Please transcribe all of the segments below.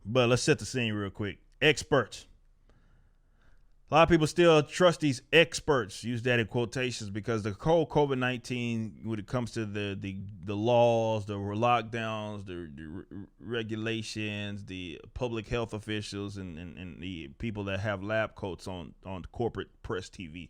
But let's set the scene real quick. Experts. A lot of people still trust these experts, use that in quotations, because the whole COVID-19, when it comes to the laws, the lockdowns, the regulations, the public health officials, and the people that have lab coats on corporate press TV,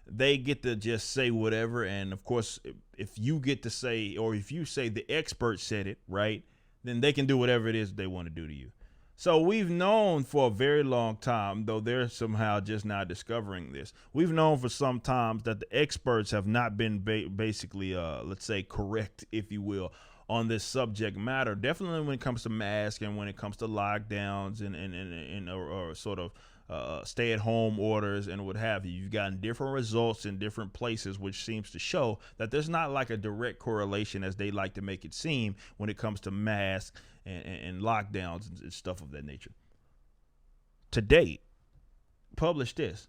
they get to just say whatever. And of course, if you get to say, or if you say the expert said it, right, then they can do whatever it is they want to do to you. So we've known for a very long time, though they're somehow just now discovering this, we've known for some times that the experts have not been basically, let's say, correct, if you will, on this subject matter. Definitely when it comes to masks and when it comes to lockdowns or sort of stay-at-home orders and what have you. You've gotten different results in different places, which seems to show that there's not like a direct correlation, as they like to make it seem, when it comes to masks and lockdowns and stuff of that nature. To date, publish this.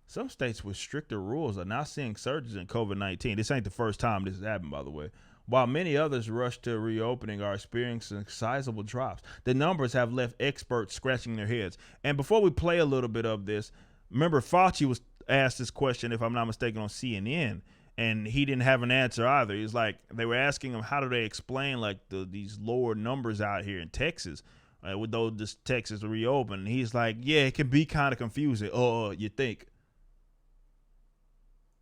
Some states with stricter rules are now seeing surges in COVID-19. This ain't the first time this has happened, by the way. While many others rush to reopening are experiencing sizable drops, the numbers have left experts scratching their heads. And before we play a little bit of this, remember Fauci was asked this question, if I'm not mistaken, on CNN, and he didn't have an answer either. He's like, they were asking him, how do they explain like these lower numbers out here in Texas with those this Texas reopen? And he's like, yeah, it can be kind of confusing. Oh, you think?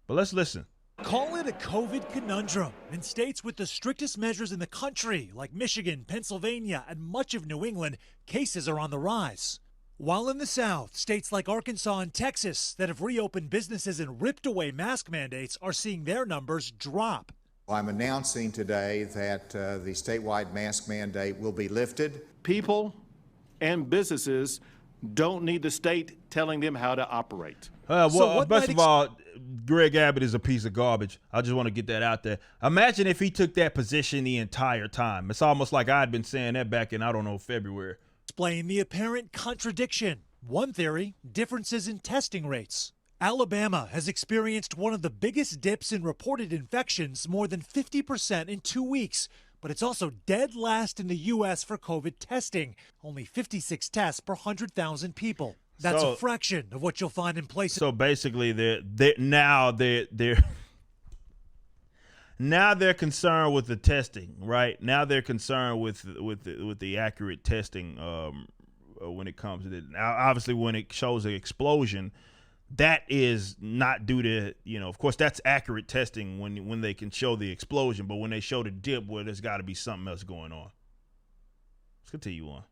But let's listen. Call it a COVID conundrum. In states with the strictest measures in the country, like Michigan, Pennsylvania, and much of New England, cases are on the rise. While in the South, states like Arkansas and Texas that have reopened businesses and ripped away mask mandates are seeing their numbers drop. I'm announcing today that the statewide mask mandate will be lifted. People and businesses don't need the state telling them how to operate. First of all, Greg Abbott is a piece of garbage. I just want to get that out there. Imagine if he took that position the entire time. It's almost like I'd been saying that back in, February. Explain the apparent contradiction. One theory, differences in testing rates. Alabama has experienced one of the biggest dips in reported infections, more than 50% in 2 weeks. But it's also dead last in the U.S. for COVID testing, only 56 tests per 100,000 people. That's a fraction of what you'll find in places. So basically, they're now they're concerned with the testing, right? Now they're concerned with the accurate testing when it comes to it. Now, obviously, when it shows an explosion, that is not due to, of course, that's accurate testing when they can show the explosion. But when they show the dip, well, there's got to be something else going on. Let's continue on.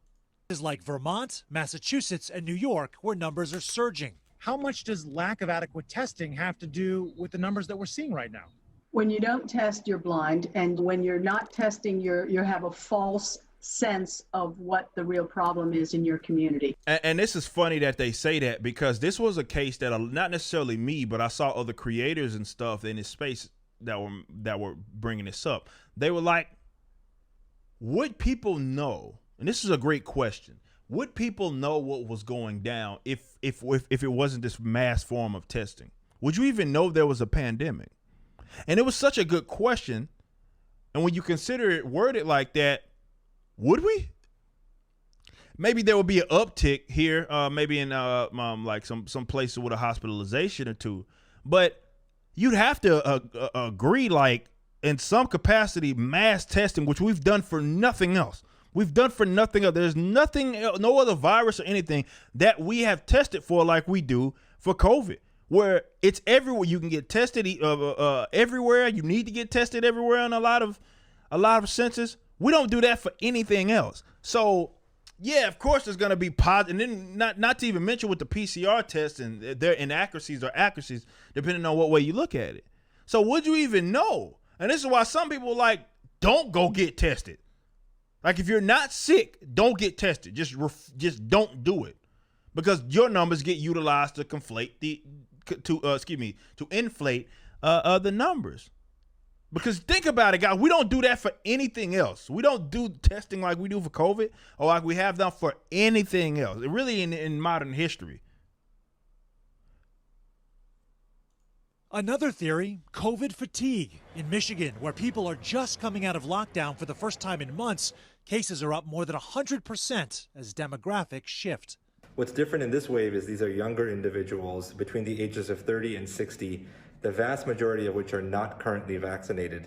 Like Vermont, Massachusetts, and New York, where numbers are surging. How much does lack of adequate testing have to do with the numbers that we're seeing right now? When you don't test, you're blind. And when you're not testing, you have a false sense of what the real problem is in your community. And this is funny that they say that, because this was a case that not necessarily me, but I saw other creators and stuff in this space that were bringing this up. They were like, would people know? And this is a great question. Would people know what was going down if it wasn't this mass form of testing? Would you even know there was a pandemic? And it was such a good question. And when you consider it worded like that, would we? Maybe there would be an uptick here, maybe in like some places with a hospitalization or two. But you'd have to agree, like in some capacity, mass testing, which we've done for nothing else. We've done for nothing else. There's nothing, no other virus or anything that we have tested for like we do for COVID, where it's everywhere. You can get tested everywhere. You need to get tested everywhere in a lot of senses. We don't do that for anything else. So, yeah, of course there's going to be positive. And then not to even mention with the PCR tests and their inaccuracies or accuracies, depending on what way you look at it. So would you even know? And this is why some people like, don't go get tested. Like, if you're not sick, don't get tested. Just don't do it, because your numbers get utilized to inflate the numbers. Because think about it, guys. We don't do that for anything else. We don't do testing like we do for COVID or like we have done for anything else. Really, in modern history. Another theory, COVID fatigue. In Michigan, where people are just coming out of lockdown for the first time in months, cases are up more than 100% as demographics shift. What's different in this wave is these are younger individuals between the ages of 30 and 60, the vast majority of which are not currently vaccinated.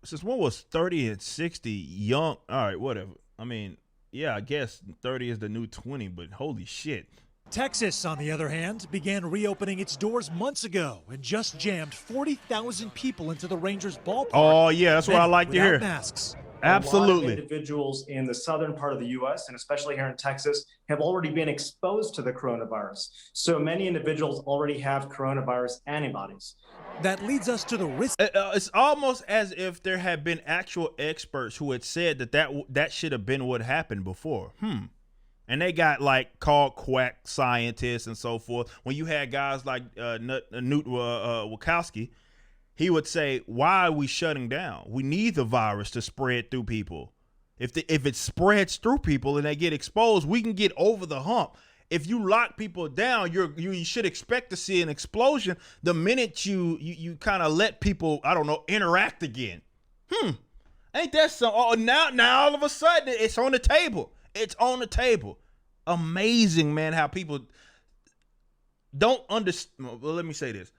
Since one was 30 and 60, young, all right, whatever. I mean, yeah, I guess 30 is the new 20, but holy shit. Texas, on the other hand, began reopening its doors months ago and just jammed 40,000 people into the Rangers ballpark. Oh, yeah, that's what I like to hear. Masks. Absolutely. A lot of individuals in the southern part of the U.S., and especially here in Texas, have already been exposed to the coronavirus. So many individuals already have coronavirus antibodies. That leads us to the risk. It's almost as if there had been actual experts who had said that should have been what happened before. And they got like called quack scientists and so forth. When you had guys like Newt Wachowski, he would say, why are we shutting down? We need the virus to spread through people. If it spreads through people and they get exposed, we can get over the hump. If you lock people down, you should expect to see an explosion the minute you kind of let people, I don't know, interact again. Ain't that so? Oh, now all of a sudden it's on the table. It's on the table. Amazing, man, how people don't understand. Well, let me say this.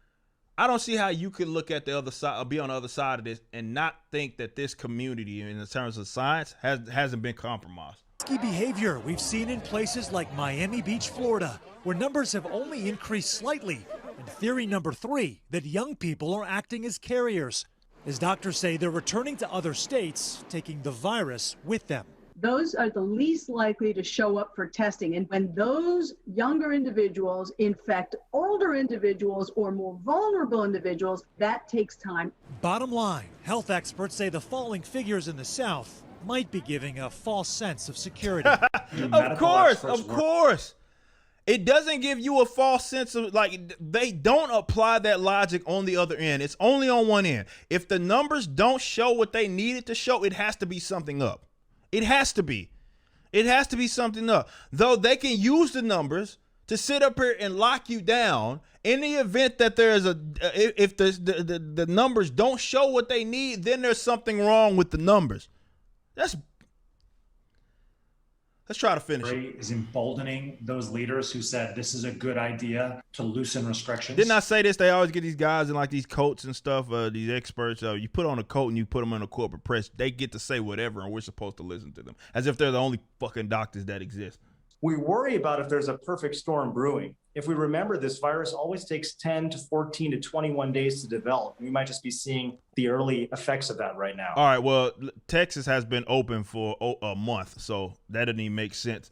I don't see how you could look at the other side or be on the other side of this and not think that this community, in terms of science, hasn't been compromised. Risky behavior we've seen in places like Miami Beach, Florida, where numbers have only increased slightly. And theory number 3, that young people are acting as carriers. As doctors say, they're returning to other states, taking the virus with them. Those are the least likely to show up for testing. And when those younger individuals infect older individuals or more vulnerable individuals, that takes time. Bottom line, health experts say the falling figures in the South might be giving a false sense of security. Of course. It doesn't give you a false sense of, like, they don't apply that logic on the other end. It's only on one end. If the numbers don't show what they needed to show, it has to be something up. It has to be. It has to be something up. Though they can use the numbers to sit up here and lock you down in the event that there is if the numbers don't show what they need, then there's something wrong with the numbers. Let's try to finish it. Is emboldening those leaders who said this is a good idea to loosen restrictions. Didn't I say this? They always get these guys in like these coats and stuff, these experts. You put on a coat and you put them in a corporate press. They get to say whatever, and we're supposed to listen to them as if they're the only fucking doctors that exist. We worry about if there's a perfect storm brewing. If we remember, this virus always takes 10 to 14 to 21 days to develop. We might just be seeing the early effects of that right now. All right, well, Texas has been open for a month, so that doesn't even make sense.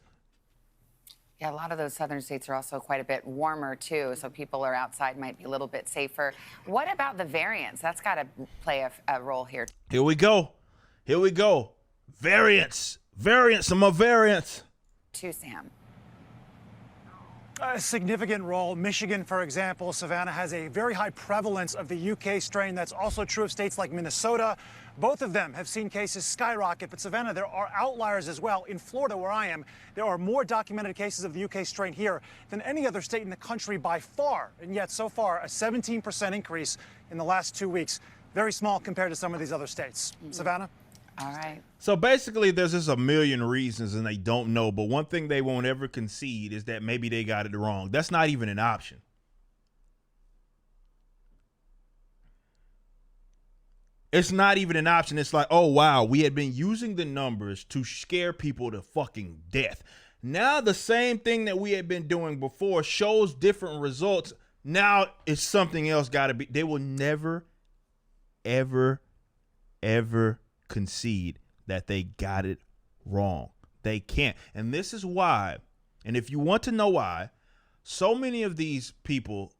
Yeah, a lot of those southern states are also quite a bit warmer, too, so people are outside might be a little bit safer. What about the variants? That's got to play a role here. Here we go. Variants, some more variants. Too, Sam. A significant role. Michigan, for example, Savannah, has a very high prevalence of the UK strain. That's also true of states like Minnesota. Both of them have seen cases skyrocket. But Savannah, there are outliers as well. In Florida, where I am, there are more documented cases of the UK strain here than any other state in the country by far. And yet, so far, a 17% increase in the last 2 weeks. Very small compared to some of these other states. Savannah? All right. So basically, there's just a million reasons and they don't know. But one thing they won't ever concede is that maybe they got it wrong. That's not even an option. It's not even an option. It's like, oh, wow, we had been using the numbers to scare people to fucking death. Now the same thing that we had been doing before shows different results. Now it's something else got to be. They will never, ever, ever concede that they got it wrong. They can't. And this is why, and if you want to know why, so many of these people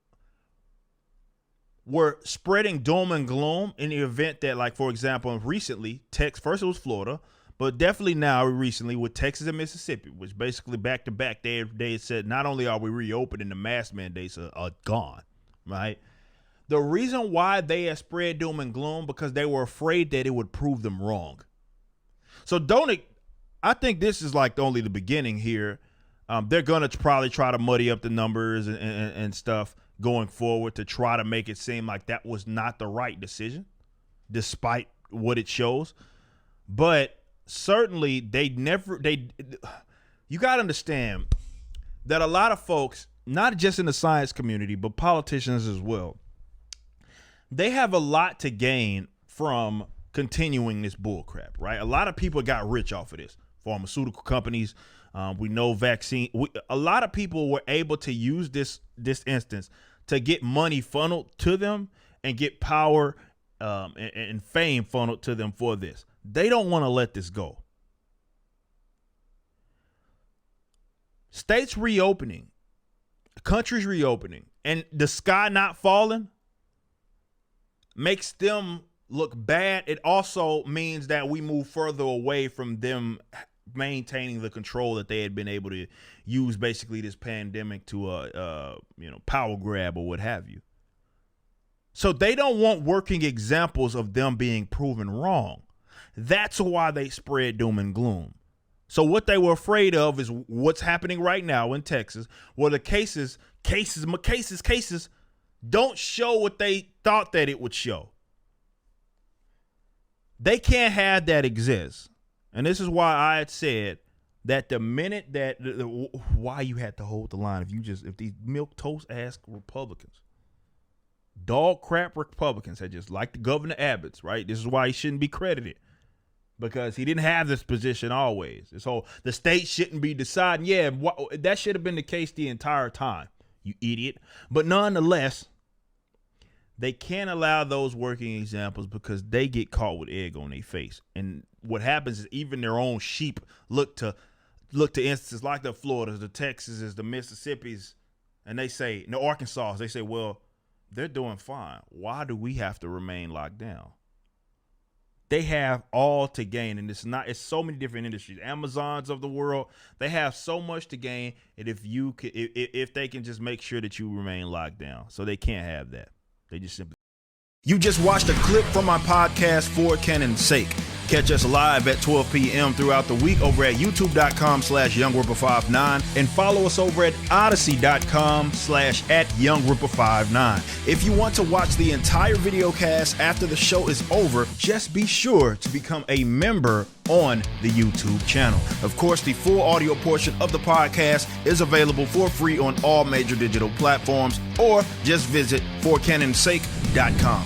were spreading doom and gloom in the event that, like, for example, recently, first it was Florida, but definitely now recently with Texas and Mississippi, which basically back to back, they said not only are we reopening, the mask mandates are gone, right? The reason why they had spread doom and gloom because they were afraid that it would prove them wrong. So I think this is like only the beginning here. They're going to probably try to muddy up the numbers and stuff. going forward to try to make it seem like that was not the right decision, despite what it shows. But certainly you got to understand that a lot of folks, not just in the science community, but politicians as well, they have a lot to gain from continuing this bull crap, right? A lot of people got rich off of this. Pharmaceutical companies, we know vaccine. A lot of people were able to use this instance to get money funneled to them and get power and fame funneled to them for this. They don't want to let this go. States reopening, countries reopening, and the sky not falling makes them look bad. It also means that we move further away from them maintaining the control that they had been able to use basically this pandemic to power grab or what have you. So they don't want working examples of them being proven wrong. That's why they spread doom and gloom. So what they were afraid of is what's happening right now in Texas, where the cases don't show what they thought that it would show. They can't have that exist. And this is why I had said that the minute that why you had to hold the line if these milquetoast ass Republicans, dog crap Republicans had just like the Governor Abbott's, right? This is why he shouldn't be credited, because he didn't have this position always. This whole the state shouldn't be deciding. Yeah, that should have been the case the entire time, you idiot. But nonetheless, they can't allow those working examples because they get caught with egg on their face. And what happens is even their own sheep look to instances like the Floridas, the Texases, the Mississippis, and they say, the Arkansas, they say, well, they're doing fine. Why do we have to remain locked down? They have all to gain, and it's so many different industries. Amazons of the world, they have so much to gain, and if they can just make sure that you remain locked down. So they can't have that. They just simply. You just watched a clip from my podcast, For Canon's Sake. Catch us live at 12 p.m. throughout the week over at youtube.com/YoungRipper59 and follow us over at odyssey.com/@YoungRipper59. If you want to watch the entire video cast after the show is over, just be sure to become a member on the YouTube channel. Of course, the full audio portion of the podcast is available for free on all major digital platforms, or just visit forcanonsake.com.